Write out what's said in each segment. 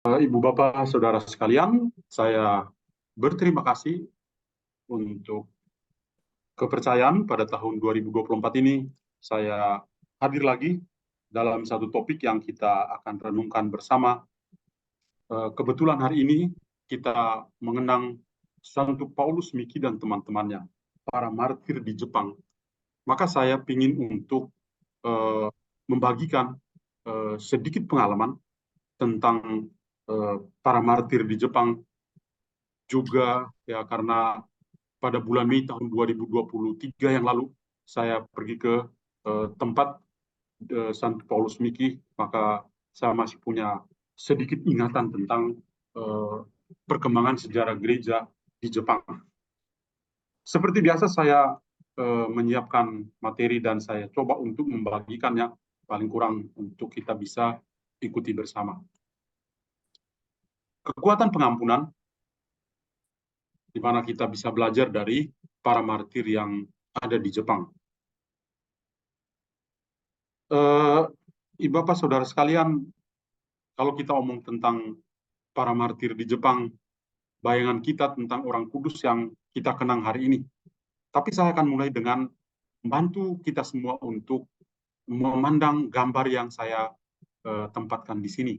Ibu Bapak, Saudara sekalian, saya berterima kasih untuk kepercayaan pada tahun 2024 ini. Saya hadir lagi dalam satu topik yang kita akan renungkan bersama. Kebetulan hari ini kita mengenang Santo Paulus Miki dan teman-temannya, para martir di Jepang. Maka saya ingin untuk eh, membagikan sedikit pengalaman tentang para martir di Jepang juga ya karena pada bulan Mei tahun 2023 yang lalu saya pergi ke tempat Santo Paulus Miki, maka saya masih punya sedikit ingatan tentang eh, perkembangan sejarah gereja di Jepang. Seperti biasa saya menyiapkan materi dan saya coba untuk membagikannya paling kurang untuk kita bisa ikuti bersama. Kekuatan pengampunan di mana kita bisa belajar dari para martir yang ada di Jepang. Ibu Bapak Saudara sekalian, kalau kita omong tentang para martir di Jepang, bayangan kita tentang orang kudus yang kita kenang hari ini. Tapi saya akan mulai dengan membantu kita semua untuk memandang gambar yang saya tempatkan di sini.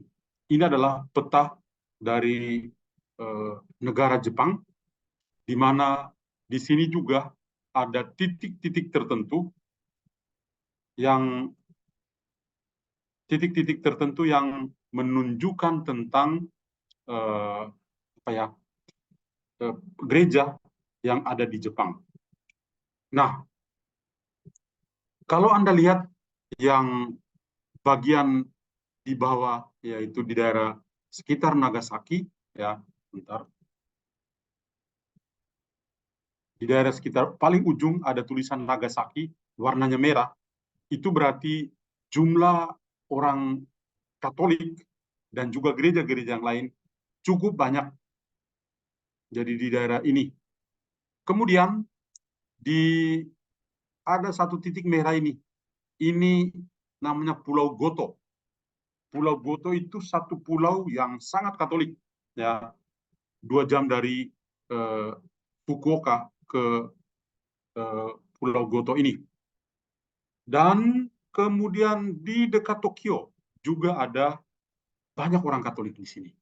Ini adalah peta dari negara Jepang, di mana di sini juga ada titik-titik tertentu yang menunjukkan tentang eh, apa ya gereja yang ada di Jepang. Nah, kalau Anda lihat yang bagian di bawah, yaitu di daerah sekitar Nagasaki, ya, bentar. Di daerah sekitar paling ujung ada tulisan Nagasaki, warnanya merah. Itu berarti jumlah orang Katolik dan juga gereja-gereja yang lain cukup banyak jadi di daerah ini. Kemudian di ada satu titik merah ini. Ini namanya Pulau Goto. Pulau Goto itu satu pulau yang sangat Katolik, ya, 2 jam dari eh, Fukuoka ke Pulau Goto ini. Dan kemudian di dekat Tokyo juga ada banyak orang Katolik di sini.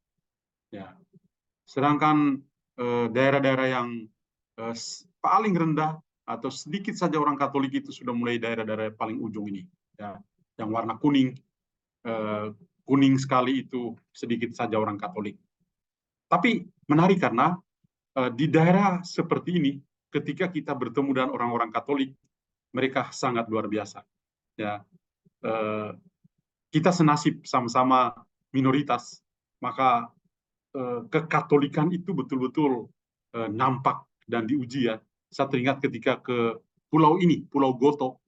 Ya. Sedangkan daerah-daerah yang paling rendah atau sedikit saja orang Katolik itu sudah mulai daerah-daerah paling ujung ini, ya, yang warna kuning, kuning sekali itu sedikit saja orang Katolik. Tapi menarik karena di daerah seperti ini, ketika kita bertemu dengan orang-orang Katolik, mereka sangat luar biasa. Ya, eh, kita senasib sama-sama minoritas, maka kekatolikan itu betul-betul nampak dan diuji ya. Saya teringat ketika ke pulau ini, Pulau Goto,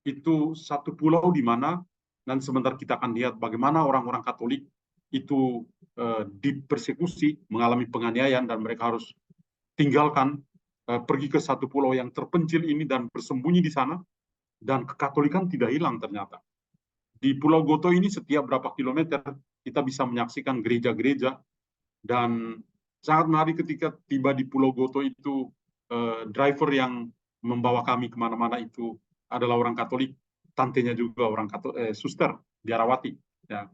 itu satu pulau di mana, dan sebentar kita akan lihat bagaimana orang-orang Katolik itu dipersekusi, mengalami penganiayaan, dan mereka harus tinggalkan, pergi ke satu pulau yang terpencil ini dan bersembunyi di sana, dan kekatolikan tidak hilang ternyata. Di Pulau Goto ini setiap berapa kilometer kita bisa menyaksikan gereja-gereja, dan sangat menarik ketika tiba di Pulau Goto itu, driver yang membawa kami kemana-mana itu adalah orang Katolik, tantenya juga orang Katolik, suster biarawati. Ya.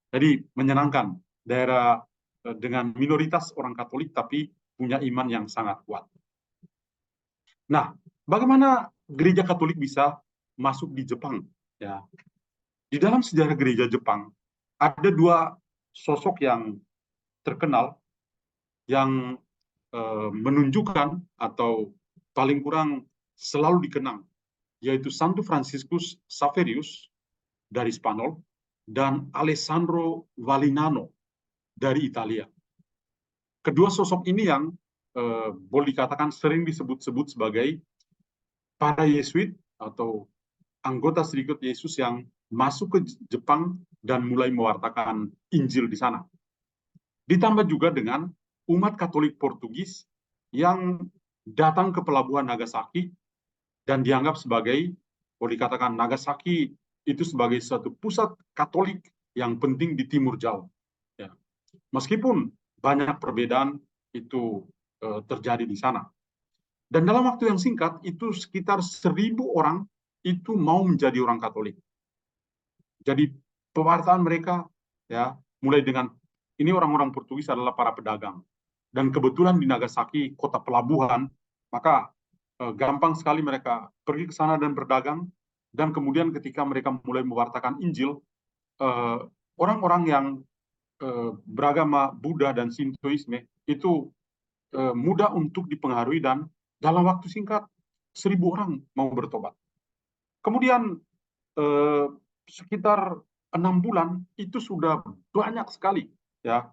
Jadi menyenangkan, daerah dengan minoritas orang Katolik tapi punya iman yang sangat kuat. Nah, bagaimana gereja Katolik bisa masuk di Jepang? Ya, di dalam sejarah gereja Jepang ada dua sosok yang terkenal yang menunjukkan atau paling kurang selalu dikenang, yaitu Santo Franciscus Xaverius dari Spanyol dan Alessandro Valignano dari Italia. Kedua sosok ini yang boleh dikatakan sering disebut-sebut sebagai para Yesuit atau anggota sedikit Yesus yang masuk ke Jepang dan mulai mewartakan Injil di sana. Ditambah juga dengan umat Katolik Portugis yang datang ke pelabuhan Nagasaki dan dianggap sebagai, boleh dikatakan Nagasaki itu sebagai suatu pusat Katolik yang penting di Timur Jauh. Ya. Meskipun banyak perbedaan itu terjadi di sana. Dan dalam waktu yang singkat, itu sekitar 1.000 orang itu mau menjadi orang Katolik. Jadi pewartaan mereka, ya, mulai dengan ini orang-orang Portugis adalah para pedagang. Dan kebetulan di Nagasaki, kota pelabuhan, maka gampang sekali mereka pergi ke sana dan berdagang. Dan kemudian ketika mereka mulai mewartakan Injil, orang-orang yang beragama Buddha dan Sintoisme itu mudah untuk dipengaruhi, dan dalam waktu singkat 1.000 orang mau bertobat. Kemudian sekitar 6 bulan itu sudah banyak sekali, ya,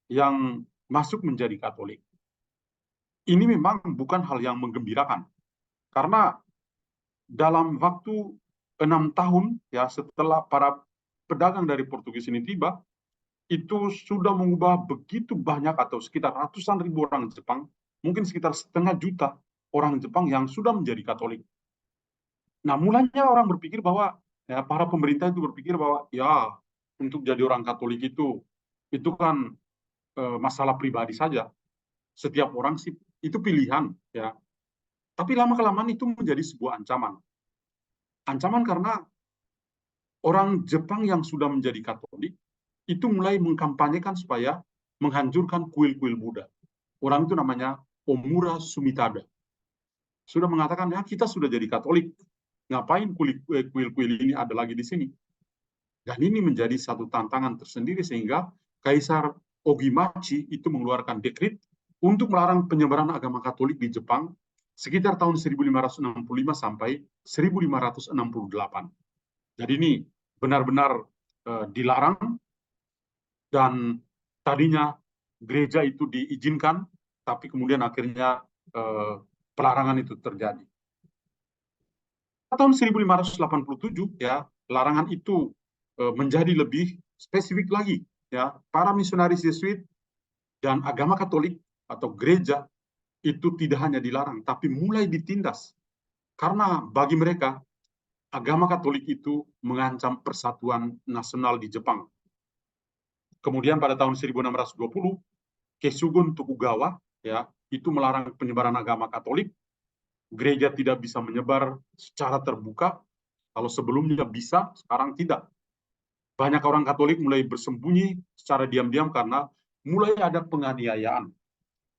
yang masuk menjadi Katolik. Ini memang bukan hal yang menggembirakan, karena dalam waktu 6 tahun, ya, setelah para pedagang dari Portugis ini tiba, itu sudah mengubah begitu banyak, atau sekitar ratusan ribu orang Jepang, mungkin sekitar 500.000 orang Jepang yang sudah menjadi Katolik. Nah, mulanya orang berpikir bahwa, ya, para pemerintah itu berpikir bahwa, ya, untuk jadi orang Katolik itu kan masalah pribadi saja. Setiap orang sih itu pilihan, ya. Tapi lama-kelamaan itu menjadi sebuah ancaman. Ancaman karena orang Jepang yang sudah menjadi Katolik itu mulai mengkampanyekan supaya menghancurkan kuil-kuil Buddha. Orang itu namanya Omura Sumitada. Sudah mengatakan, ya, kita sudah jadi Katolik, ngapain kuil-kuil ini ada lagi di sini? Dan ini menjadi satu tantangan tersendiri, sehingga Kaisar Ogimachi itu mengeluarkan dekret untuk melarang penyebaran agama Katolik di Jepang sekitar tahun 1565 sampai 1568. Jadi ini benar-benar dilarang, dan tadinya gereja itu diizinkan, tapi kemudian akhirnya pelarangan itu terjadi. Tahun 1587, ya, larangan itu menjadi lebih spesifik lagi, ya. Para misionaris Yesuit dan agama Katolik atau gereja itu tidak hanya dilarang, tapi mulai ditindas, karena bagi mereka agama Katolik itu mengancam persatuan nasional di Jepang. Kemudian pada tahun 1620, Keisugun Tokugawa, ya, itu melarang penyebaran agama Katolik. Gereja tidak bisa menyebar secara terbuka. Kalau sebelumnya bisa, sekarang tidak. Banyak orang Katolik mulai bersembunyi secara diam-diam karena mulai ada penganiayaan.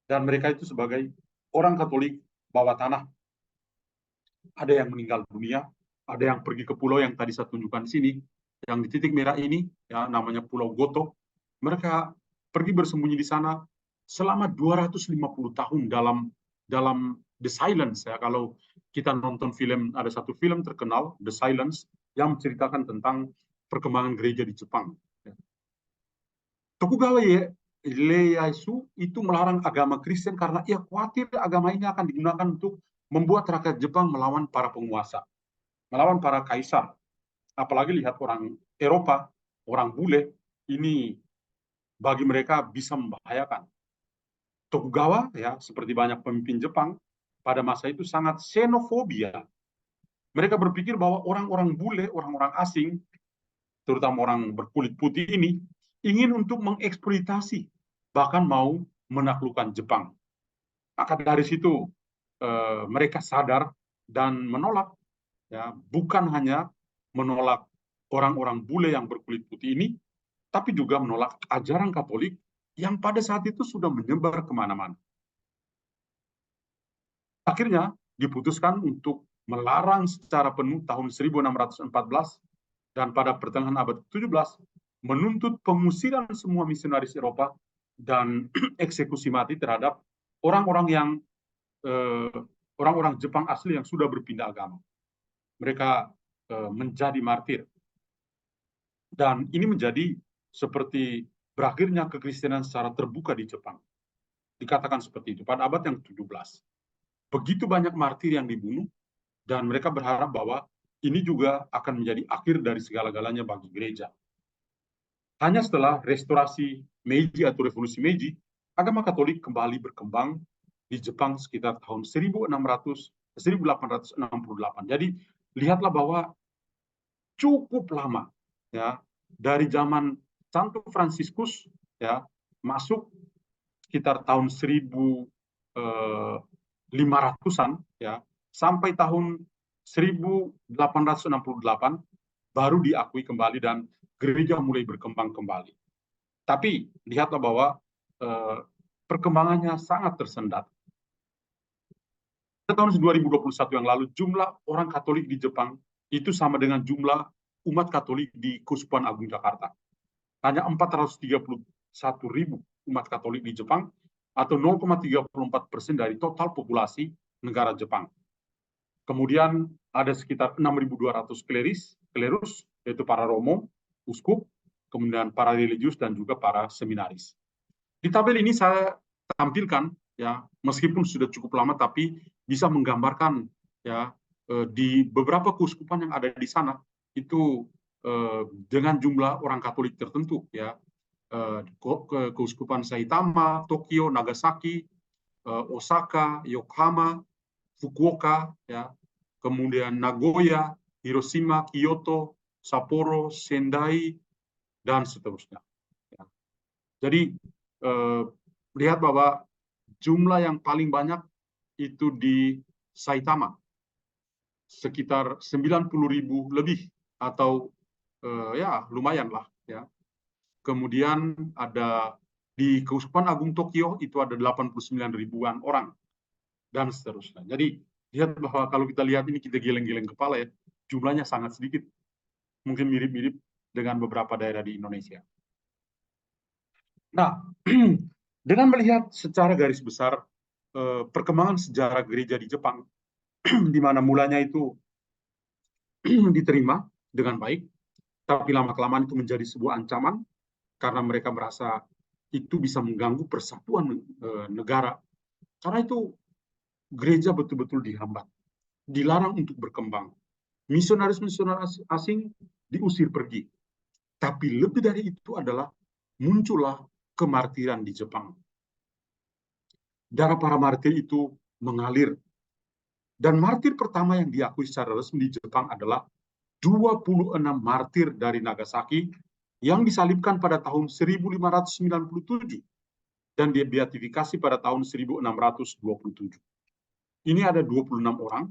Dan mereka itu sebagai orang Katolik bawah tanah. Ada yang meninggal dunia, ada yang pergi ke pulau yang tadi saya tunjukkan di sini, yang di titik merah ini, ya, namanya Pulau Goto. Mereka pergi bersembunyi di sana selama 250 tahun dalam The Silence, ya. Kalau kita nonton film, ada satu film terkenal, The Silence, yang menceritakan tentang perkembangan gereja di Jepang. Tokugawa Ieyasu itu melarang agama Kristen karena ia khawatir agama ini akan digunakan untuk membuat rakyat Jepang melawan para penguasa, melawan para kaisar. Apalagi lihat orang Eropa, orang bule, ini bagi mereka bisa membahayakan. Tokugawa, ya, seperti banyak pemimpin Jepang pada masa itu sangat xenofobia. Mereka berpikir bahwa orang-orang bule, orang-orang asing, terutama orang berkulit putih ini, ingin untuk mengeksploitasi, bahkan mau menaklukkan Jepang. Maka dari situ mereka sadar dan menolak, ya, bukan hanya menolak orang-orang bule yang berkulit putih ini, tapi juga menolak ajaran Katolik yang pada saat itu sudah menyebar kemana-mana. Akhirnya diputuskan untuk melarang secara penuh tahun 1614, dan pada pertengahan abad ke-17 menuntut pengusiran semua misionaris Eropa dan eksekusi mati terhadap orang-orang yang orang-orang Jepang asli yang sudah berpindah agama. Mereka menjadi martir. Dan ini menjadi seperti berakhirnya kekristenan secara terbuka di Jepang. Dikatakan seperti itu pada abad yang ke-17. Begitu banyak martir yang dibunuh, dan mereka berharap bahwa ini juga akan menjadi akhir dari segala-galanya bagi gereja. Hanya setelah restorasi Meiji atau revolusi Meiji, agama Katolik kembali berkembang di Jepang sekitar tahun 1868. Jadi lihatlah bahwa cukup lama, ya, dari zaman Santo Fransiskus, ya, masuk sekitar tahun 1500-an ya, sampai tahun 1868 baru diakui kembali dan gereja mulai berkembang kembali. Tapi lihatlah bahwa perkembangannya sangat tersendat. Pada tahun 2021 yang lalu, jumlah orang Katolik di Jepang itu sama dengan jumlah umat Katolik di Keuskupan Agung Jakarta. Hanya 431.000 umat Katolik di Jepang, atau 0,34% dari total populasi negara Jepang. Kemudian ada sekitar 6.200 klerus, yaitu para romo, uskup, kemudian para religius, dan juga para seminaris. Di tabel ini saya tampilkan, ya, meskipun sudah cukup lama, tapi bisa menggambarkan, ya, di beberapa keuskupan yang ada di sana itu dengan jumlah orang Katolik tertentu, ya, keuskupan Saitama, Tokyo, Nagasaki, Osaka, Yokohama, Fukuoka, ya, kemudian Nagoya, Hiroshima, Kyoto, Sapporo, Sendai, dan seterusnya. Ya. Jadi lihat bahwa jumlah yang paling banyak itu di Saitama, sekitar 90.000 lebih, atau ya lumayan lah, ya. Kemudian ada di Keuskupan Agung Tokyo itu ada 89 ribuan orang, dan seterusnya. Jadi lihat bahwa kalau kita lihat ini, kita geleng-geleng kepala, ya, jumlahnya sangat sedikit, mungkin mirip-mirip dengan beberapa daerah di Indonesia. Nah, dengan melihat secara garis besar perkembangan sejarah gereja di Jepang, di mana mulanya itu diterima dengan baik, tapi lama-kelamaan itu menjadi sebuah ancaman karena mereka merasa itu bisa mengganggu persatuan negara. Karena itu gereja betul-betul dihambat, dilarang untuk berkembang. Misionaris-misionaris asing diusir pergi. Tapi lebih dari itu adalah muncullah kemartiran di Jepang. Darah para martir itu mengalir. Dan martir pertama yang diakui secara resmi di Jepang adalah 26 martir dari Nagasaki yang disalibkan pada tahun 1597 dan dibeatifikasi pada tahun 1627. Ini ada 26 orang,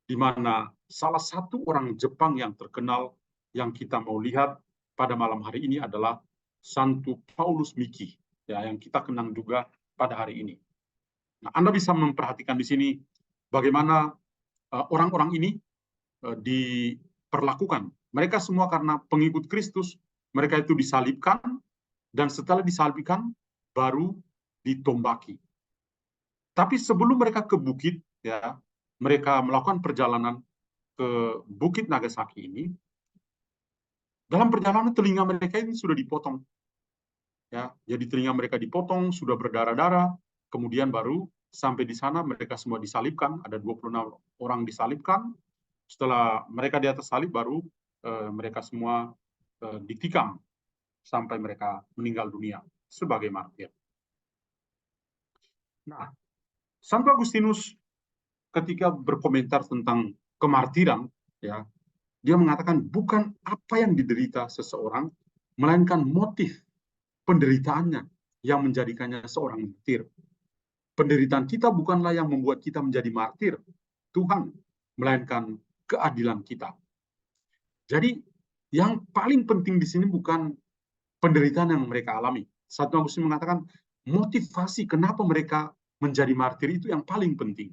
di mana salah satu orang Jepang yang terkenal yang kita mau lihat pada malam hari ini adalah Santo Paulus Miki, ya, yang kita kenang juga pada hari ini. Nah, Anda bisa memperhatikan di sini bagaimana orang-orang ini diperlakukan. Mereka semua karena pengikut Kristus, mereka itu disalibkan, dan setelah disalibkan baru ditombaki. Tapi sebelum mereka ke bukit, ya, mereka melakukan perjalanan ke Bukit Nagasaki ini. Dalam perjalanan telinga mereka ini sudah dipotong, ya, jadi telinga mereka dipotong, sudah berdarah-darah, kemudian baru sampai di sana mereka semua disalibkan, ada 26 orang disalibkan. Setelah mereka di atas salib baru mereka semua ditikam sampai mereka meninggal dunia sebagai martir. Nah, Santo Agustinus ketika berkomentar tentang kemartiran, ya, dia mengatakan bukan apa yang diderita seseorang, melainkan motif penderitaannya yang menjadikannya seorang martir. Penderitaan kita bukanlah yang membuat kita menjadi martir, Tuhan, melainkan keadilan kita. Jadi yang paling penting di sini bukan penderitaan yang mereka alami. Santo Agustinus mengatakan motivasi kenapa mereka menjadi martir itu yang paling penting.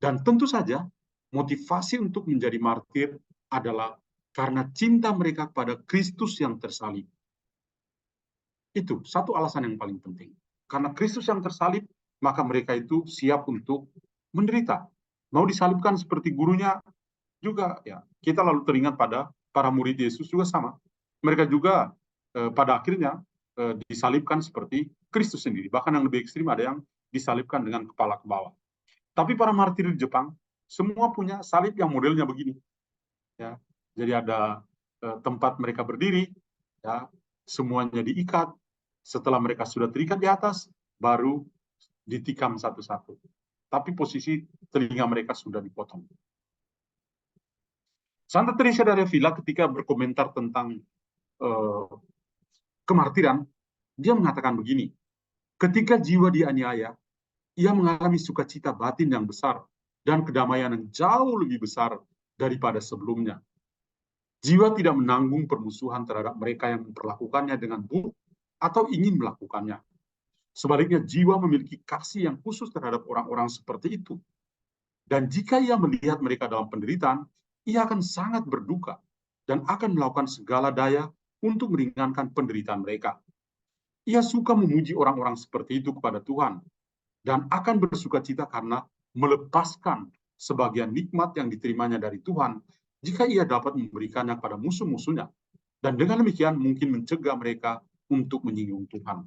Dan tentu saja motivasi untuk menjadi martir adalah karena cinta mereka kepada Kristus yang tersalib. Itu satu alasan yang paling penting. Karena Kristus yang tersalib, maka mereka itu siap untuk menderita. Mau disalibkan seperti gurunya juga, ya. Kita lalu teringat pada para murid Yesus juga sama. Mereka juga pada akhirnya disalibkan seperti Kristus sendiri. Bahkan yang lebih ekstrim ada yang disalibkan dengan kepala ke bawah. Tapi para martir di Jepang semua punya salib yang modelnya begini, ya. Jadi ada tempat mereka berdiri, ya, semuanya diikat. Setelah mereka sudah terikat di atas, baru ditikam satu-satu. Tapi posisi telinga mereka sudah dipotong. Santa Teresa dari Avila ketika berkomentar tentang kemartiran, Dia mengatakan begini, ketika jiwa dianiaya, ia mengalami sukacita batin yang besar dan kedamaian yang jauh lebih besar daripada sebelumnya. Jiwa tidak menanggung permusuhan terhadap mereka yang memperlakukannya dengan buruk atau ingin melakukannya. Sebaliknya, jiwa memiliki kasih yang khusus terhadap orang-orang seperti itu. Dan jika ia melihat mereka dalam penderitaan, ia akan sangat berduka dan akan melakukan segala daya untuk meringankan penderitaan mereka. Ia suka memuji orang-orang seperti itu kepada Tuhan dan akan bersukacita karena melepaskan sebagian nikmat yang diterimanya dari Tuhan jika ia dapat memberikannya kepada musuh-musuhnya. Dan dengan demikian mungkin mencegah mereka untuk menyinggung Tuhan.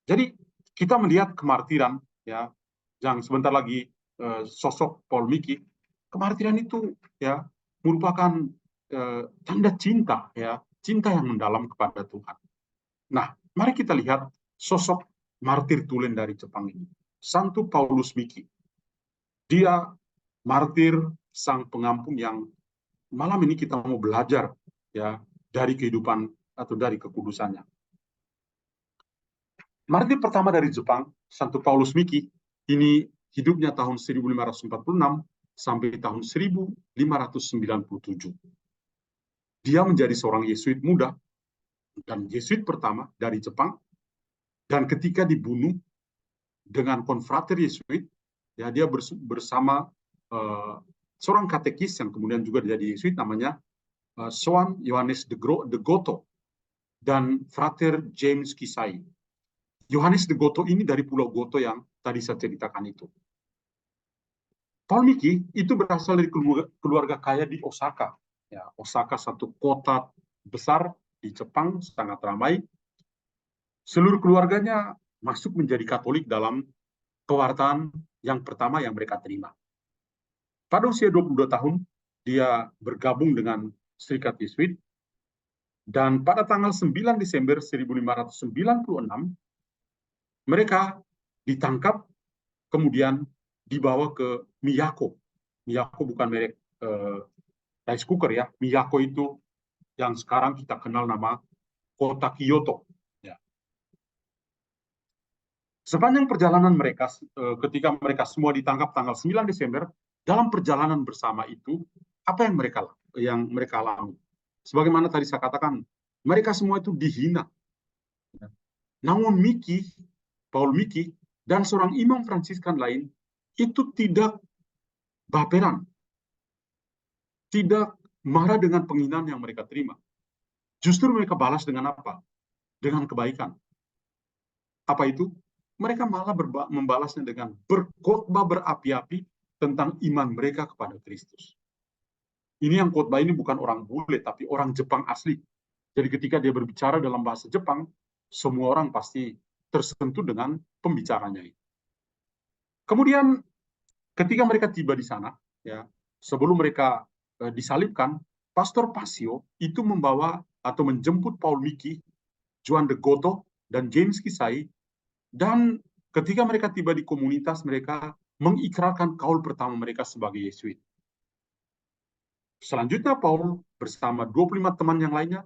Jadi kita melihat kemartiran, ya, yang sebentar lagi sosok Paul Miki, kemartiran itu ya merupakan tanda cinta, ya, cinta yang mendalam kepada Tuhan. Nah, mari kita lihat sosok martir tulen dari Jepang ini, Santo Paulus Miki. Dia martir sang pengampun yang malam ini kita mau belajar, ya, dari kehidupan atau dari kekudusannya. Martir pertama dari Jepang, Santo Paulus Miki, ini hidupnya tahun 1546 sampai tahun 1597. Dia menjadi seorang Yesuit muda dan Yesuit pertama dari Jepang, dan ketika dibunuh dengan konfrater Yesuit, ya, dia bersama seorang katekis yang kemudian juga jadi Yesuit namanya Soan Yohanes de Goto dan Frater James Kisai. Yohanes de Goto ini dari Pulau Goto yang tadi saya ceritakan itu. Paul Miki itu berasal dari keluarga kaya di Osaka. Ya, Osaka satu kota besar di Jepang, sangat ramai. Seluruh keluarganya masuk menjadi Katolik dalam kewartaan yang pertama yang mereka terima. Pada usia 22 tahun, dia bergabung dengan Serikat Yesuit, dan pada tanggal 9 Desember 1596, mereka ditangkap, kemudian dibawa ke Miyako. Miyako bukan merek rice cooker, ya. Miyako itu yang sekarang kita kenal nama kota Kyoto. Ya. Sepanjang perjalanan mereka, ketika mereka semua ditangkap tanggal 9 Desember, dalam perjalanan bersama itu, apa yang mereka alami? Sebagaimana tadi saya katakan, mereka semua itu dihina. Namun Paul Miki, dan seorang imam Fransiskan lain, itu tidak baperan, tidak marah dengan penghinaan yang mereka terima. Justru mereka balas dengan apa? Dengan kebaikan. Apa itu? Mereka malah membalasnya dengan berkhotbah berapi-api tentang iman mereka kepada Kristus. Ini yang khotbah ini bukan orang bule, tapi orang Jepang asli. Jadi ketika dia berbicara dalam bahasa Jepang, semua orang pasti tersentuh dengan pembicaranya itu. Kemudian ketika mereka tiba di sana, ya, sebelum mereka disalibkan, Pastor Pasio itu membawa atau menjemput Paul Miki, Juan de Goto, dan James Kisai, dan ketika mereka tiba di komunitas, mereka mengikrarkan kaul pertama mereka sebagai Yesuit. Selanjutnya Paul bersama 25 teman yang lainnya,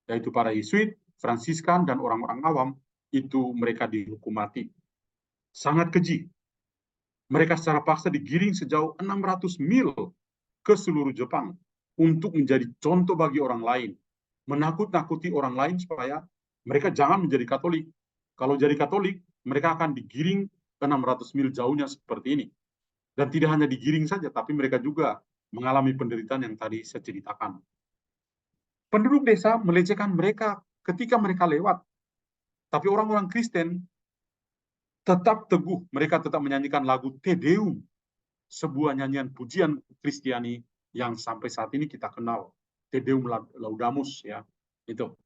yaitu para Yesuit, Fransiskan, dan orang-orang awam, itu mereka dihukum mati. Sangat keji. Mereka secara paksa digiring sejauh 600 mil ke seluruh Jepang untuk menjadi contoh bagi orang lain, menakut-nakuti orang lain supaya mereka jangan menjadi Katolik. Kalau jadi Katolik, mereka akan digiring 600 mil jauhnya seperti ini. Dan tidak hanya digiring saja, tapi mereka juga mengalami penderitaan yang tadi saya ceritakan. Penduduk desa melecehkan mereka ketika mereka lewat. Tapi orang-orang Kristen tetap teguh, mereka tetap menyanyikan lagu Te Deum, sebuah nyanyian pujian Kristiani yang sampai saat ini kita kenal, Te Deum Laudamus, ya. Itu.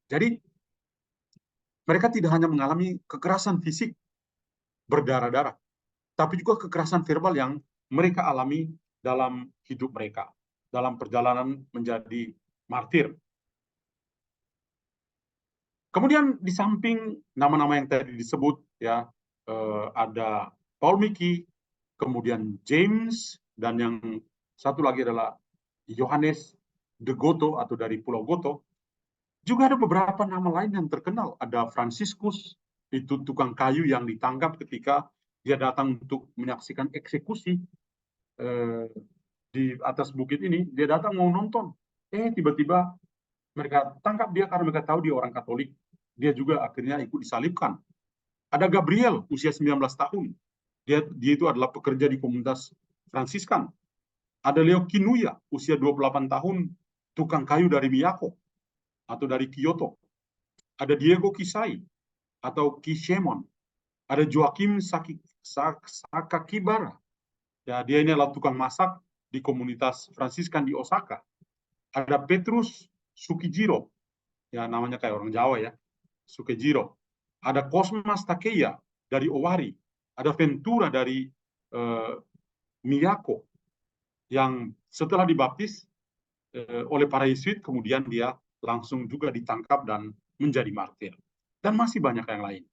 Jadi mereka tidak hanya mengalami kekerasan fisik berdarah-darah, tapi juga kekerasan verbal yang mereka alami dalam hidup mereka, dalam perjalanan menjadi martir. Kemudian di samping nama-nama yang tadi disebut, ya, ada Paul Miki, kemudian James, dan yang satu lagi adalah Yohanes de Goto atau dari Pulau Goto. Juga ada beberapa nama lain yang terkenal. Ada Franciscus, itu tukang kayu yang ditangkap ketika dia datang untuk menyaksikan eksekusi di atas bukit ini. Dia datang mau nonton. Tiba-tiba mereka tangkap dia karena mereka tahu dia orang Katolik. Dia juga akhirnya ikut disalibkan. Ada Gabriel, usia 19 tahun. Dia itu adalah pekerja di komunitas Fransiskan. Ada Leo Kinuya, usia 28 tahun, tukang kayu dari Miyako atau dari Kyoto. Ada Diego Kisai atau Kishemon. Ada Joaquim Sakakibara. Ya, dia ini adalah tukang masak di komunitas Fransiskan di Osaka. Ada Petrus Sukijiro. Ya, namanya kayak orang Jawa ya. Sukijiro. Ada Cosmas Takeya dari Owari. Ada Ventura dari Miyako yang setelah dibaptis oleh para Yesuit, kemudian dia langsung juga ditangkap dan menjadi martir. Dan masih banyak yang lain.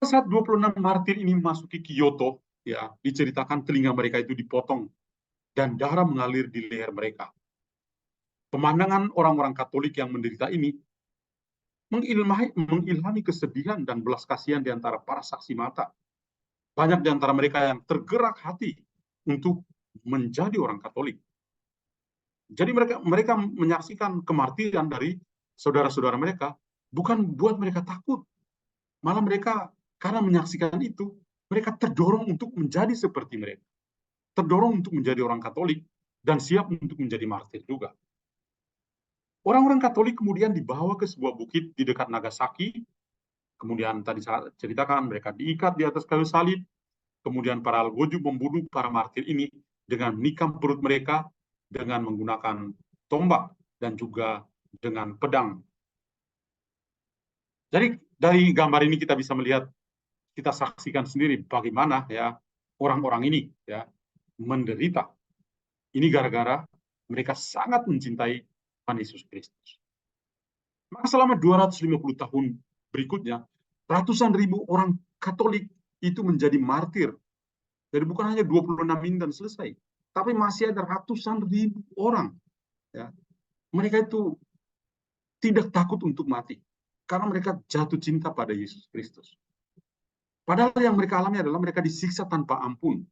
Saat 26 martir ini memasuki Kyoto, ya, diceritakan telinga mereka itu dipotong dan darah mengalir di leher mereka. Pemandangan orang-orang Katolik yang menderita ini mengilhami kesedihan dan belas kasihan di antara para saksi mata. Banyak di antara mereka yang tergerak hati untuk menjadi orang Katolik. Jadi mereka menyaksikan kemartiran dari saudara-saudara mereka bukan buat mereka takut, malah mereka karena menyaksikan itu mereka terdorong untuk menjadi seperti mereka, terdorong untuk menjadi orang Katolik dan siap untuk menjadi martir juga. Orang-orang Katolik kemudian dibawa ke sebuah bukit di dekat Nagasaki. Kemudian tadi saya ceritakan mereka diikat di atas kayu salib. Kemudian para algojo membunuh para martir ini dengan menikam perut mereka dengan menggunakan tombak dan juga dengan pedang. Jadi dari gambar ini kita bisa melihat, kita saksikan sendiri bagaimana ya orang-orang ini ya menderita. Ini gara-gara mereka sangat mencintai Tuhan Yesus Kristus. Maka selama 250 tahun berikutnya, ratusan ribu orang Katolik itu menjadi martir. Jadi bukan hanya 26 ini dan selesai, tapi masih ada ratusan ribu orang. Ya. Mereka itu tidak takut untuk mati, karena mereka jatuh cinta pada Yesus Kristus. Padahal yang mereka alami adalah mereka disiksa tanpa ampun.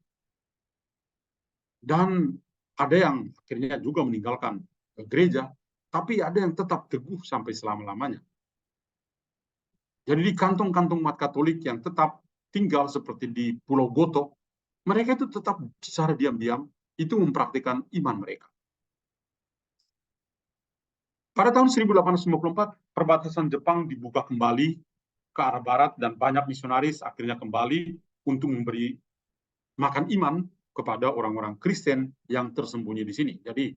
Dan ada yang akhirnya juga meninggalkan gereja, tapi ada yang tetap teguh sampai selama-lamanya. Jadi di kantong-kantong umat Katolik yang tetap tinggal seperti di Pulau Goto, mereka itu tetap secara diam-diam itu mempraktikkan iman mereka. Pada tahun 1854, perbatasan Jepang dibuka kembali ke arah barat dan banyak misionaris akhirnya kembali untuk memberi makan iman kepada orang-orang Kristen yang tersembunyi di sini. Jadi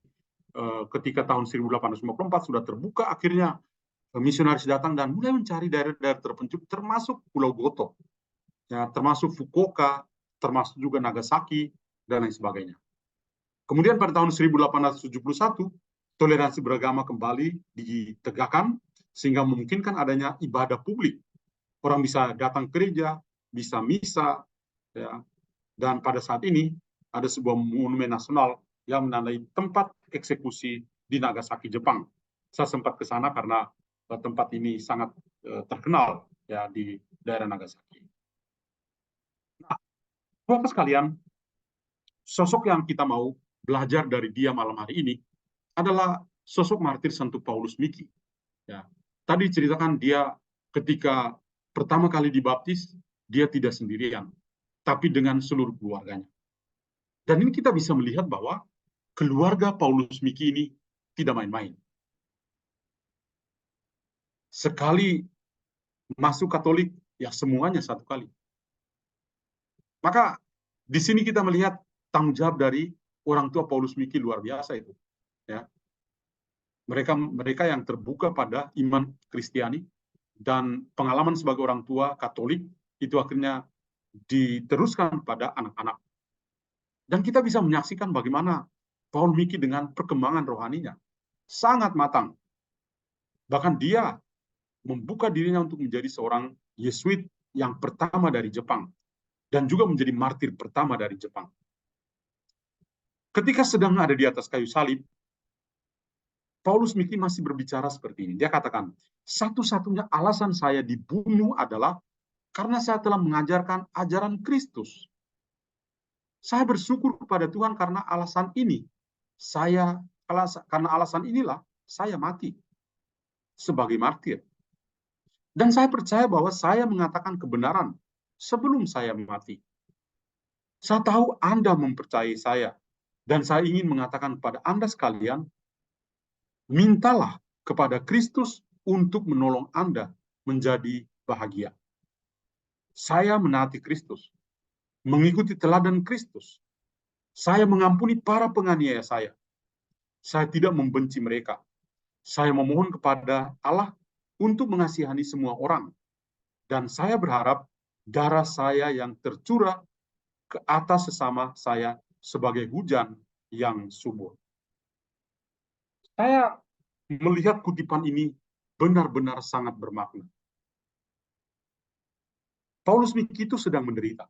ketika tahun 1854 sudah terbuka, akhirnya misionaris datang dan mulai mencari daerah-daerah terpencil, termasuk Pulau Goto, ya, termasuk Fukuoka, termasuk juga Nagasaki, dan lain sebagainya. Kemudian pada tahun 1871, toleransi beragama kembali ditegakkan, sehingga memungkinkan adanya ibadah publik. Orang bisa datang ke gereja, bisa misa, ya. Dan pada saat ini ada sebuah monumen nasional yang menandai tempat eksekusi di Nagasaki, Jepang. Saya sempat ke sana karena tempat ini sangat terkenal ya di daerah Nagasaki. Nah, Bapak sekalian, sosok yang kita mau belajar dari dia malam hari ini adalah sosok martir Santo Paulus Miki. Ya. Tadi ceritakan dia ketika pertama kali dibaptis, dia tidak sendirian, tapi dengan seluruh keluarganya. Dan ini kita bisa melihat bahwa keluarga Paulus Miki ini tidak main-main. Sekali masuk Katolik, ya semuanya satu kali. Maka di sini kita melihat tanggung jawab dari orang tua Paulus Miki luar biasa itu. Ya. Mereka yang terbuka pada iman Kristiani dan pengalaman sebagai orang tua Katolik itu akhirnya diteruskan pada anak-anak. Dan kita bisa menyaksikan bagaimana Paul Miki dengan perkembangan rohaninya sangat matang. Bahkan dia membuka dirinya untuk menjadi seorang Yesuit yang pertama dari Jepang dan juga menjadi martir pertama dari Jepang. Ketika sedang ada di atas kayu salib, Paulus Miki masih berbicara seperti ini. Dia katakan, satu-satunya alasan saya dibunuh adalah karena saya telah mengajarkan ajaran Kristus. Saya bersyukur kepada Tuhan karena alasan ini. Karena alasan inilah saya mati sebagai martir. Dan saya percaya bahwa saya mengatakan kebenaran sebelum saya mati. Saya tahu Anda mempercayai saya. Dan saya ingin mengatakan kepada Anda sekalian, mintalah kepada Kristus untuk menolong Anda menjadi bahagia. Saya menaati Kristus, mengikuti teladan Kristus. Saya mengampuni para penganiaya saya. Saya tidak membenci mereka. Saya memohon kepada Allah untuk mengasihani semua orang. Dan saya berharap darah saya yang tercurah ke atas sesama saya sebagai hujan yang subur. Saya melihat kutipan ini benar-benar sangat bermakna. Paulus Miki itu sedang menderita.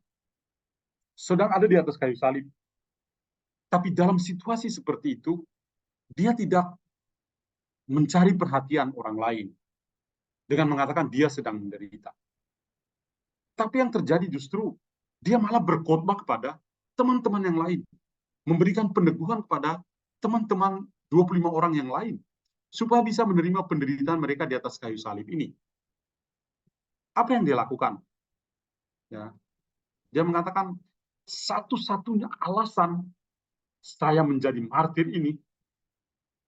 Sedang ada di atas kayu salib. Tapi dalam situasi seperti itu, dia tidak mencari perhatian orang lain dengan mengatakan dia sedang menderita. Tapi yang terjadi justru dia malah berkhotbah kepada teman-teman yang lain, memberikan peneguhan kepada teman-teman 25 orang yang lain supaya bisa menerima penderitaan mereka di atas kayu salib ini. Apa yang dia lakukan? Ya, dia mengatakan satu-satunya alasan saya menjadi martir ini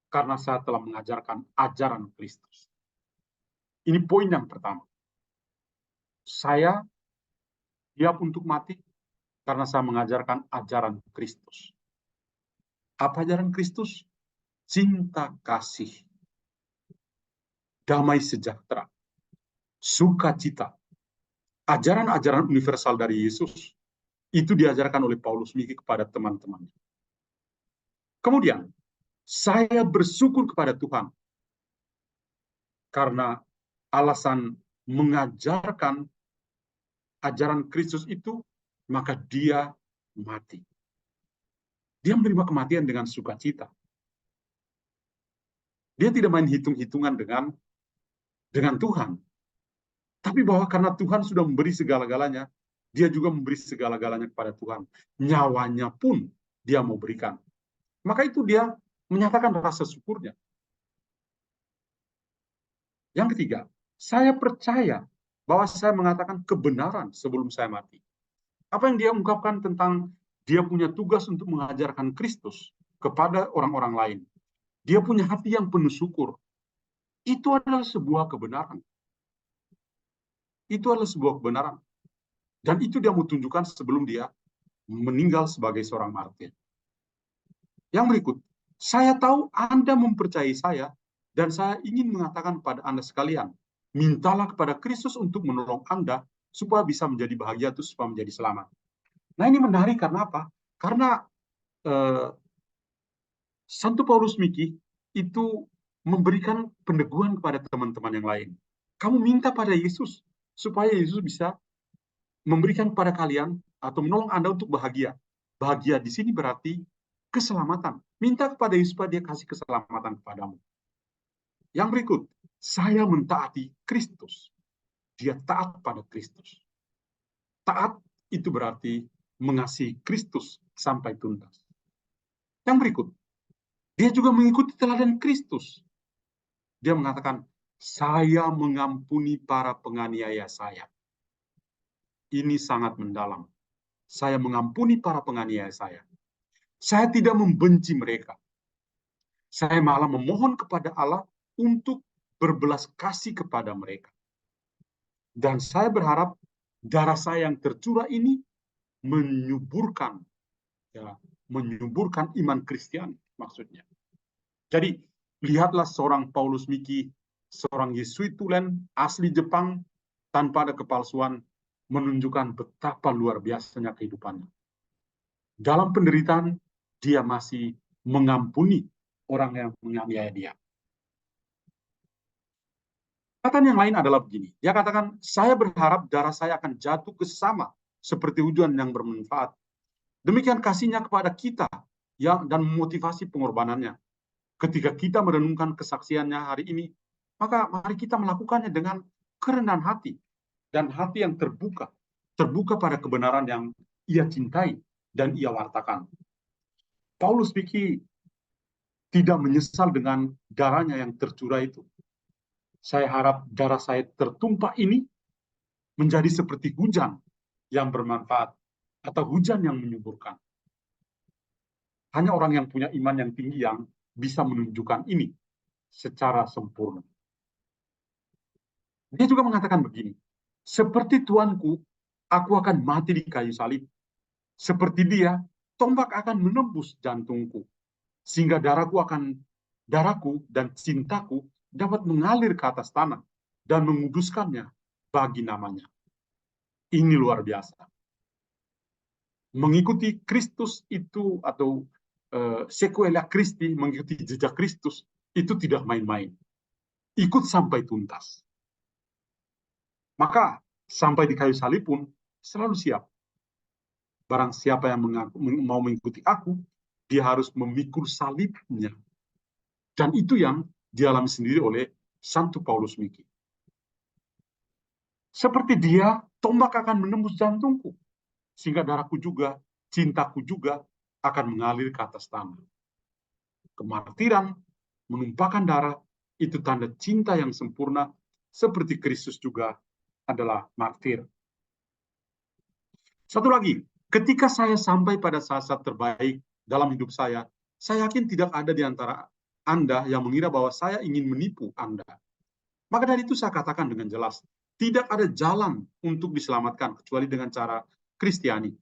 karena saya telah mengajarkan ajaran Kristus. Ini poin yang pertama. Saya siap untuk mati karena saya mengajarkan ajaran Kristus. Apa ajaran Kristus? Cinta kasih, damai sejahtera, sukacita. Ajaran-ajaran universal dari Yesus itu diajarkan oleh Paulus Miki kepada teman-temannya. Kemudian, saya bersyukur kepada Tuhan karena alasan mengajarkan ajaran Kristus itu, maka dia mati. Dia menerima kematian dengan sukacita. Dia tidak main hitung-hitungan dengan Tuhan. Tapi bahwa karena Tuhan sudah memberi segala-galanya, dia juga memberi segala-galanya kepada Tuhan. Nyawanya pun dia mau berikan. Maka itu dia menyatakan rasa syukurnya. Yang ketiga, saya percaya bahwa saya mengatakan kebenaran sebelum saya mati. Apa yang dia ungkapkan tentang dia punya tugas untuk mengajarkan Kristus kepada orang-orang lain. Dia punya hati yang penuh syukur. Itu adalah sebuah kebenaran. Itu adalah sebuah kebenaran. Dan itu dia mau tunjukkan sebelum dia meninggal sebagai seorang martir. Yang berikut, saya tahu Anda mempercayai saya, dan saya ingin mengatakan kepada Anda sekalian, mintalah kepada Kristus untuk menolong Anda, supaya bisa menjadi bahagia, supaya menjadi selamat. Nah, ini menarik karena apa? Karena Santo Paulus Miki itu memberikan peneguhan kepada teman-teman yang lain. Kamu minta pada Yesus, supaya Yesus bisa memberikan kepada kalian atau menolong Anda untuk bahagia. Bahagia di sini berarti keselamatan. Minta kepada Yesus supaya dia kasih keselamatan kepadamu. Yang berikut, saya mentaati Kristus. Dia taat pada Kristus. Taat itu berarti mengasihi Kristus sampai tuntas. Yang berikut, dia juga mengikuti teladan Kristus. Dia mengatakan, saya mengampuni para penganiaya saya. Ini sangat mendalam. Saya mengampuni para penganiaya saya. Saya tidak membenci mereka. Saya malah memohon kepada Allah untuk berbelas kasih kepada mereka. Dan saya berharap darah saya yang tercurah ini menyuburkan iman Kristiani maksudnya. Jadi lihatlah seorang Paulus Miki, seorang Yesuit tulen asli Jepang tanpa ada kepalsuan, menunjukkan betapa luar biasanya kehidupannya. Dalam penderitaan dia masih mengampuni orang yang menganiaya dia. Kata yang lain adalah begini, dia katakan, saya berharap darah saya akan jatuh ke sesama seperti hujan yang bermanfaat. Demikian kasihnya kepada kita dan memotivasi pengorbanannya. ketika kita merenungkan kesaksiannya hari ini, maka mari kita melakukannya dengan kerendahan hati dan hati yang terbuka, terbuka pada kebenaran yang ia cintai dan ia wartakan. Paulus Miki tidak menyesal dengan darahnya yang tercurah itu. Saya harap darah saya tertumpah ini menjadi seperti hujan yang bermanfaat atau hujan yang menyuburkan. Hanya orang yang punya iman yang tinggi yang bisa menunjukkan ini secara sempurna. Dia juga mengatakan begini, seperti Tuanku, aku akan mati di kayu salib. Seperti dia, tombak akan menembus jantungku, sehingga darahku dan cintaku dapat mengalir ke atas tanah dan menguduskannya bagi namanya. Ini luar biasa. Mengikuti Kristus itu atau sequela Christi, mengikuti jejak Kristus itu tidak main-main. Ikut sampai tuntas. Maka sampai di kayu salib pun selalu siap. Barang siapa yang mau mengikuti aku, dia harus memikul salibnya. Dan itu yang dialami sendiri oleh Santo Paulus Miki. Seperti dia, tombak akan menembus jantungku, sehingga darahku juga, cintaku juga akan mengalir ke atas tanah. Kemartiran, menumpahkan darah, itu tanda cinta yang sempurna, seperti Kristus juga adalah martir. Satu lagi, ketika saya sampai pada saat-saat terbaik dalam hidup saya yakin tidak ada di antara Anda yang mengira bahwa saya ingin menipu Anda. Maka dari itu saya katakan dengan jelas, tidak ada jalan untuk diselamatkan kecuali dengan cara Kristiani.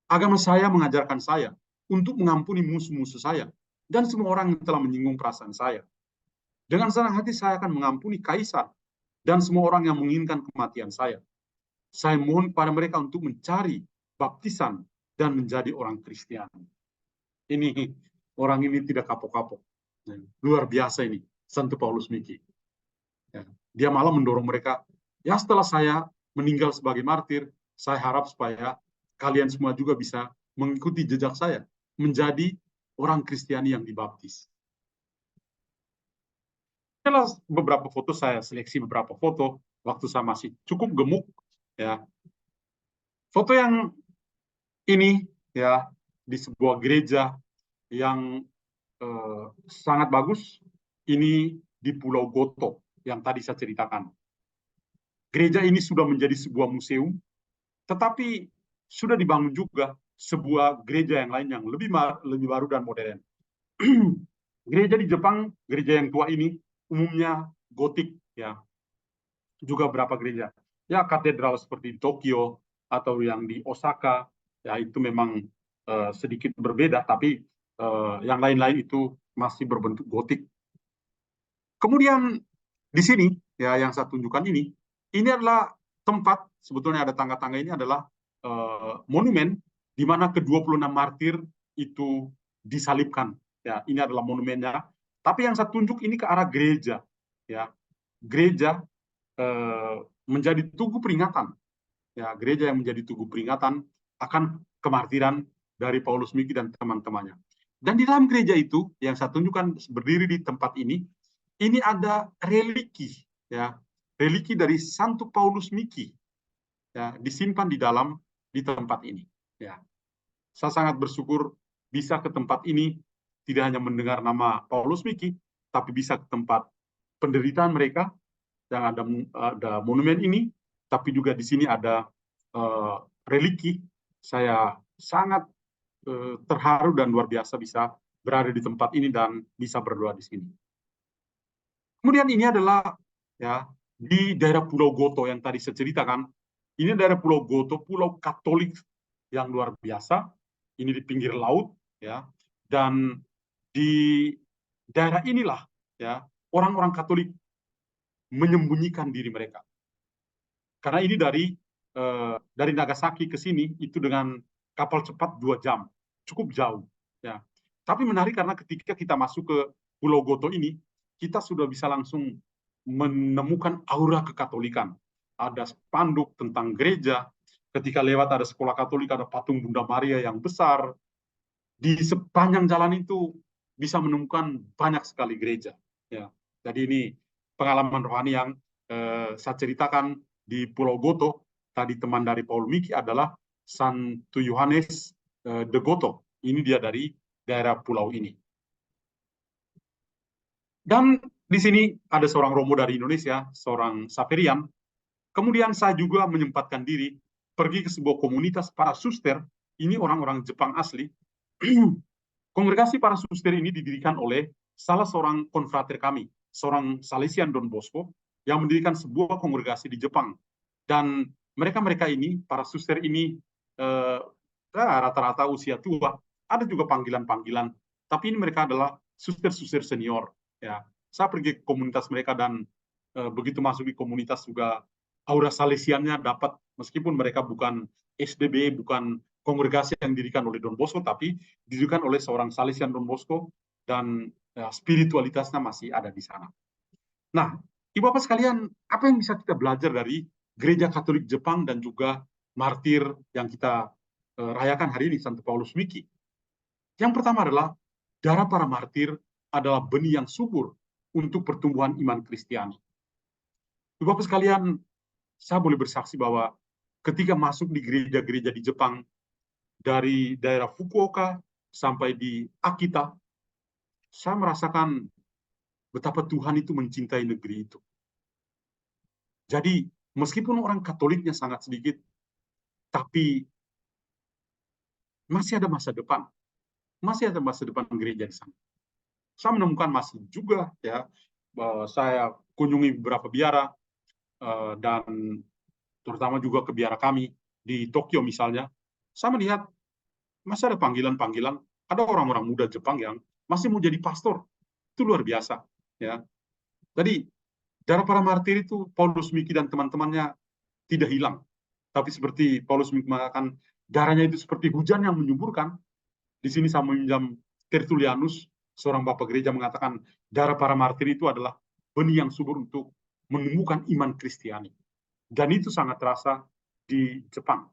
Agama saya mengajarkan saya untuk mengampuni musuh-musuh saya dan semua orang yang telah menyinggung perasaan saya. Dengan senang hati saya akan mengampuni kaisar dan semua orang yang menginginkan kematian saya. Saya mohon kepada mereka untuk mencari baptisan dan menjadi orang Kristiani. Ini orang ini tidak kapok-kapok. Luar biasa ini, Santo Paulus Miki. Dia malah mendorong mereka, ya setelah saya meninggal sebagai martir, saya harap supaya kalian semua juga bisa mengikuti jejak saya, menjadi orang Kristiani yang dibaptis. Beberapa foto, saya seleksi beberapa foto waktu saya masih cukup gemuk, ya. Foto yang ini ya di sebuah gereja yang sangat bagus, ini di Pulau Goto yang tadi saya ceritakan. Gereja ini sudah menjadi sebuah museum, tetapi sudah dibangun juga sebuah gereja yang lain yang lebih baru dan modern. Gereja di Jepang, gereja yang tua ini umumnya gotik, ya. Juga berapa gereja, ya katedral seperti di Tokyo atau yang di Osaka, ya itu memang sedikit berbeda, tapi yang lain-lain itu masih berbentuk gotik. Kemudian di sini, ya yang saya tunjukkan ini adalah tempat, sebetulnya ada tangga-tangga ini adalah monumen di mana ke-26 martir itu disalibkan. Ya, ini adalah monumennya. Tapi yang saya tunjuk ini ke arah gereja, ya. Gereja menjadi tugu peringatan. Ya, gereja yang menjadi tugu peringatan akan kemartiran dari Paulus Miki dan teman-temannya. Dan di dalam gereja itu yang saya tunjukkan berdiri di tempat ini ada reliki, ya, reliki dari Santo Paulus Miki, ya, disimpan di tempat ini. Ya, saya sangat bersyukur bisa ke tempat ini, tidak hanya mendengar nama Paulus Miki, tapi bisa ke tempat penderitaan mereka yang ada monumen ini, tapi juga di sini ada reliki. Saya sangat terharu dan luar biasa bisa berada di tempat ini dan bisa berdoa di sini. Kemudian ini adalah ya di daerah Pulau Goto yang tadi saya ceritakan. Ini daerah Pulau Goto, pulau Katolik yang luar biasa. Ini di pinggir laut, ya. Dan di daerah inilah ya orang-orang Katolik menyembunyikan diri mereka. Karena ini dari Nagasaki ke sini itu dengan kapal cepat 2 jam, cukup jauh, ya. Tapi menarik karena ketika kita masuk ke Pulau Goto ini, kita sudah bisa langsung menemukan aura kekatolikan. Ada spanduk tentang gereja, ketika lewat ada sekolah Katolik, ada patung Bunda Maria yang besar. Di sepanjang jalan itu bisa menemukan banyak sekali gereja. Ya, jadi ini pengalaman rohani yang saya ceritakan di Pulau Goto. Tadi teman dari Paul Miki adalah Santo Yohanes de Goto. Ini dia dari daerah pulau ini. Dan di sini ada seorang Romo dari Indonesia, seorang Saverian. Kemudian saya juga menyempatkan diri pergi ke sebuah komunitas para suster. Ini orang-orang Jepang asli. Kongregasi para suster ini didirikan oleh salah seorang konfrater kami, seorang Salesian Don Bosco, yang mendirikan sebuah kongregasi di Jepang. Dan mereka-mereka ini, para suster ini, rata-rata usia tua. Ada juga panggilan-panggilan, tapi ini mereka adalah suster-suster senior. Ya, saya pergi ke komunitas mereka dan begitu masuk di komunitas juga aura Salesiannya dapat, meskipun mereka bukan SDB, bukan kongregasi yang didirikan oleh Don Bosco, tapi didirikan oleh seorang Salesian Don Bosco, dan spiritualitasnya masih ada di sana. Nah, Ibu Bapak sekalian, apa yang bisa kita belajar dari Gereja Katolik Jepang dan juga martir yang kita rayakan hari ini, Santo Paulus Miki? Yang pertama adalah, darah para martir adalah benih yang subur untuk pertumbuhan iman Kristiani. Ibu Bapak sekalian, saya boleh bersaksi bahwa ketika masuk di gereja-gereja di Jepang, dari daerah Fukuoka sampai di Akita, saya merasakan betapa Tuhan itu mencintai negeri itu. Jadi, meskipun orang Katoliknya sangat sedikit, tapi masih ada masa depan. Masih ada masa depan gereja di sana. Saya menemukan masih juga, ya, saya kunjungi beberapa biara, dan terutama juga ke biara kami di Tokyo misalnya. Saya melihat masih ada panggilan-panggilan, ada orang-orang muda Jepang yang masih mau jadi pastor. Itu luar biasa. Ya. Jadi, darah para martir itu, Paulus Miki dan teman-temannya tidak hilang. Tapi seperti Paulus Miki mengatakan, darahnya itu seperti hujan yang menyuburkan. Di sini saya meminjam Tertullianus, seorang bapak gereja, mengatakan darah para martir itu adalah benih yang subur untuk menumbuhkan iman Kristiani. Dan itu sangat terasa di Jepang.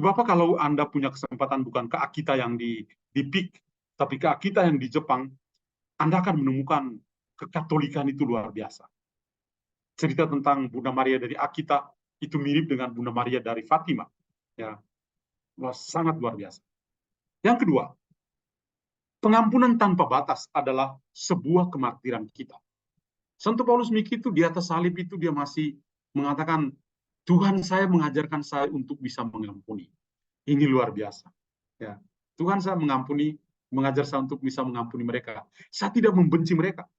Bapak, kalau Anda punya kesempatan bukan ke Akita yang di PIK, tapi ke Akita yang di Jepang, Anda akan menemukan kekatolikan itu luar biasa. Cerita tentang Bunda Maria dari Akita itu mirip dengan Bunda Maria dari Fatima. Ya, sangat luar biasa. Yang kedua, pengampunan tanpa batas adalah sebuah kemartiran kita. Santo Paulus Miki itu di atas salib itu dia masih mengatakan, Tuhan, saya mengajarkan saya untuk bisa mengampuni. Ini luar biasa. Ya, Tuhan, saya mengampuni, mengajar saya untuk bisa mengampuni mereka. Saya tidak membenci mereka.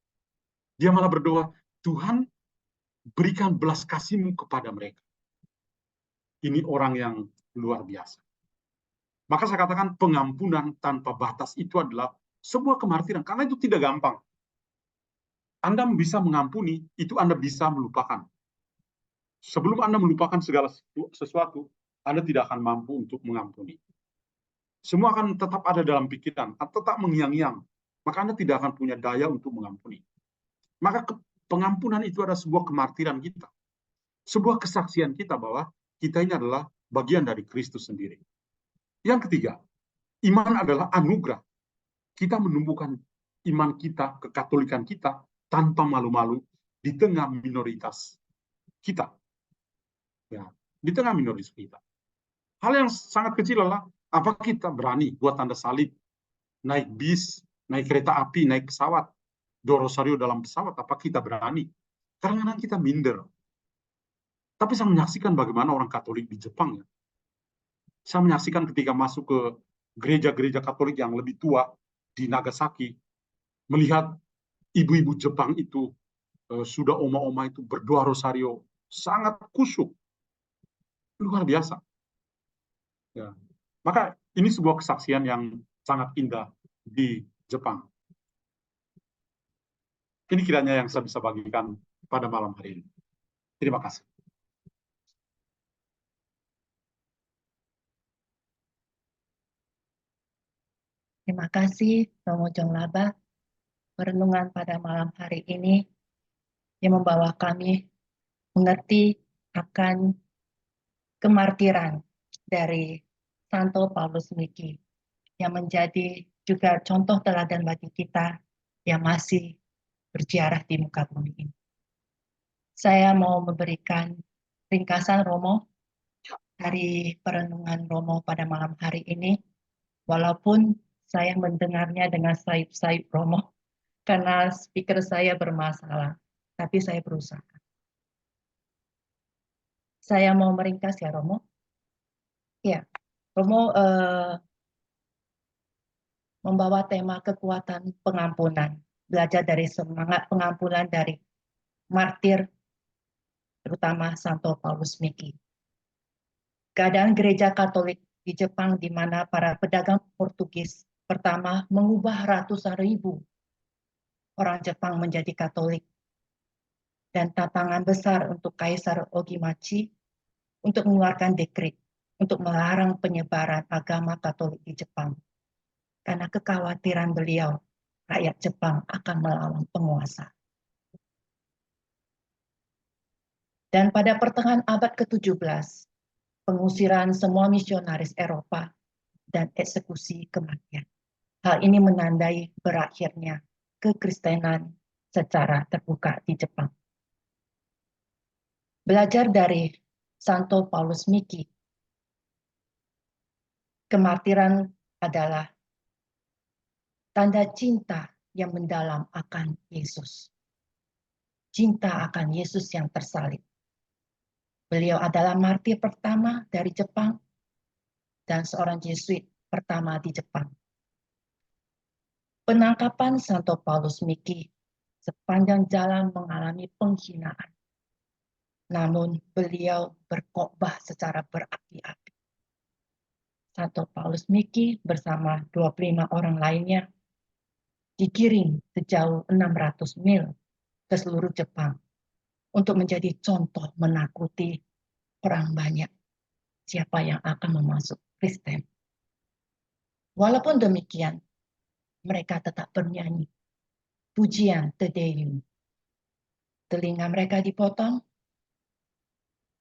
Dia malah berdoa, Tuhan, berikan belas kasih-Mu kepada mereka. Ini orang yang luar biasa. Maka saya katakan pengampunan tanpa batas itu adalah sebuah kemartiran, karena itu tidak gampang. Anda bisa mengampuni, itu Anda bisa melupakan. Sebelum Anda melupakan segala sesuatu, Anda tidak akan mampu untuk mengampuni. Semua akan tetap ada dalam pikiran, tetap mengiang-iang. Maka Anda tidak akan punya daya untuk mengampuni. Maka pengampunan itu adalah sebuah kemartiran kita. Sebuah kesaksian kita bahwa kita ini adalah bagian dari Kristus sendiri. Yang ketiga, iman adalah anugerah. Kita menumbuhkan iman kita, kekatolikan kita, tanpa malu-malu di tengah minoritas kita. Ya, di tengah minoritas kita. Hal yang sangat kecil adalah, apa kita berani buat tanda salib, naik bis, naik kereta api, naik pesawat, do rosario dalam pesawat, apa kita berani? Kadang-kadang kita minder. Tapi saya menyaksikan bagaimana orang Katolik di Jepang, ya. Saya menyaksikan ketika masuk ke gereja-gereja Katolik yang lebih tua di Nagasaki, melihat ibu-ibu Jepang itu, sudah oma-oma itu berdoa rosario, sangat khusyuk, luar biasa. Ya. Maka ini sebuah kesaksian yang sangat indah di Jepang. Ini kiranya yang saya bisa bagikan pada malam hari ini. Terima kasih. Terima kasih, Romo Jonglaba. Perenungan pada malam hari ini yang membawa kami mengerti akan kemartiran dari Santo Paulus Miki yang menjadi juga contoh teladan bagi kita yang masih berziarah di muka bumi ini. Saya mau memberikan ringkasan Romo dari perenungan Romo pada malam hari ini, walaupun saya mendengarnya dengan sayup-sayup Romo, karena speaker saya bermasalah, tapi saya berusaha. Saya mau meringkas ya Romo. Ya, Romo membawa tema kekuatan pengampunan, belajar dari semangat pengampunan dari martir, terutama Santo Paulus Miki. Keadaan gereja Katolik di Jepang di mana para pedagang Portugis pertama mengubah ratusan ribu orang Jepang menjadi Katolik, dan tantangan besar untuk Kaisar Ogimachi untuk mengeluarkan dekret untuk melarang penyebaran agama Katolik di Jepang karena kekhawatiran beliau rakyat Jepang akan melawan penguasa. Dan pada pertengahan abad ke-17, pengusiran semua misionaris Eropa dan eksekusi kematian. Hal ini menandai berakhirnya kekristenan secara terbuka di Jepang. Belajar dari Santo Paulus Miki, kemartiran adalah tanda cinta yang mendalam akan Yesus. Cinta akan Yesus yang tersalib. Beliau adalah martir pertama dari Jepang dan seorang Yesuit pertama di Jepang. Penangkapan Santo Paulus Miki sepanjang jalan mengalami penghinaan. Namun beliau berkhotbah secara berapi-api. Santo Paulus Miki bersama 25 orang lainnya dikirim sejauh 600 mil ke seluruh Jepang untuk menjadi contoh menakuti orang banyak siapa yang akan memasuk Kristen. Walaupun demikian, mereka tetap bernyanyi pujian Te Deum. Telinga mereka dipotong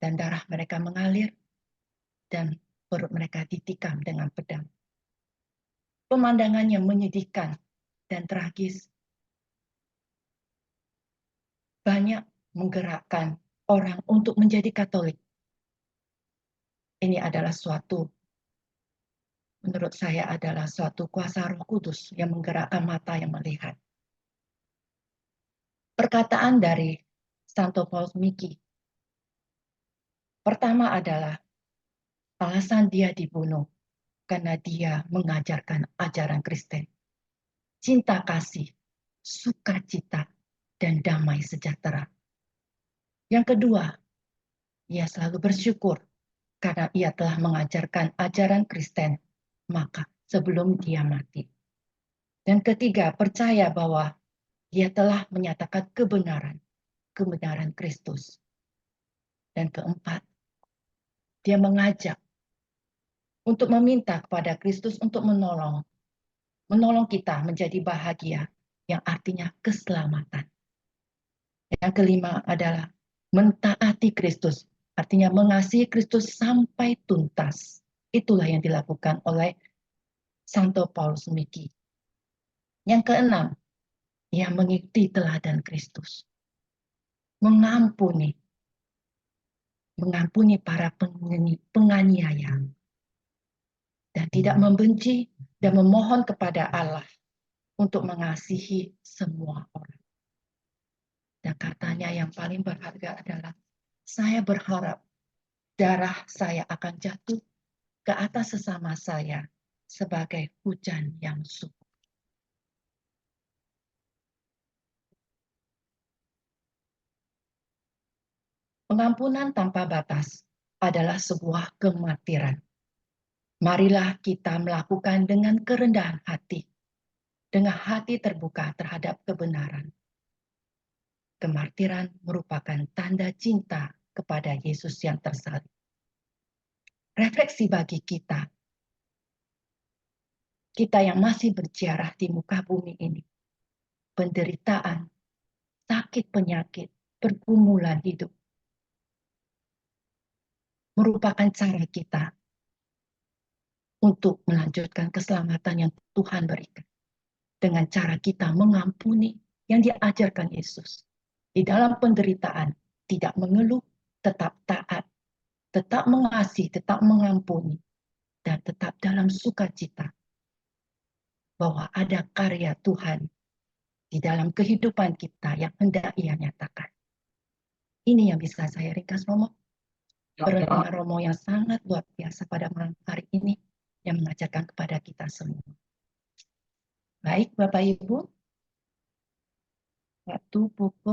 dan darah mereka mengalir dan perut mereka ditikam dengan pedang. Pemandangan yang menyedihkan dan tragis, banyak menggerakkan orang untuk menjadi Katolik. Ini adalah menurut saya adalah suatu kuasa Roh Kudus yang menggerakkan mata yang melihat. Perkataan dari Santo Paulus Miki. Pertama adalah alasan dia dibunuh karena dia mengajarkan ajaran Kristen. Cinta kasih, sukacita, dan damai sejahtera. Yang kedua, ia selalu bersyukur karena ia telah mengajarkan ajaran Kristen, maka sebelum dia mati. Dan ketiga, percaya bahwa ia telah menyatakan kebenaran Kristus. Dan keempat, dia mengajak untuk meminta kepada Kristus untuk menolong kita menjadi bahagia, yang artinya keselamatan. Yang kelima adalah mentaati Kristus, artinya mengasihi Kristus sampai tuntas. Itulah yang dilakukan oleh Santo Paulus Miki. Yang keenam, ia mengikuti teladan Kristus. Mengampuni para penganiaya dan tidak membenci dan memohon kepada Allah untuk mengasihi semua orang. Dan katanya yang paling berharga adalah, saya berharap darah saya akan jatuh ke atas sesama saya sebagai hujan yang subur. Pengampunan tanpa batas adalah sebuah kemartiran. Marilah kita melakukan dengan kerendahan hati, dengan hati terbuka terhadap kebenaran. Kemartiran merupakan tanda cinta kepada Yesus yang tersalib. Refleksi bagi kita yang masih berziarah di muka bumi ini. Penderitaan, sakit penyakit, pergumulan hidup merupakan cara kita untuk melanjutkan keselamatan yang Tuhan berikan. Dengan cara kita mengampuni yang diajarkan Yesus. Di dalam penderitaan, tidak mengeluh, tetap taat, tetap mengasihi, tetap mengampuni, dan tetap dalam sukacita. Bahwa ada karya Tuhan di dalam kehidupan kita yang hendak Ia nyatakan. Ini yang bisa saya ringkas, Romo. Perenungan Romo yang sangat luar biasa pada malam hari ini yang mengajarkan kepada kita semua. Baik, Bapak Ibu, waktu pukul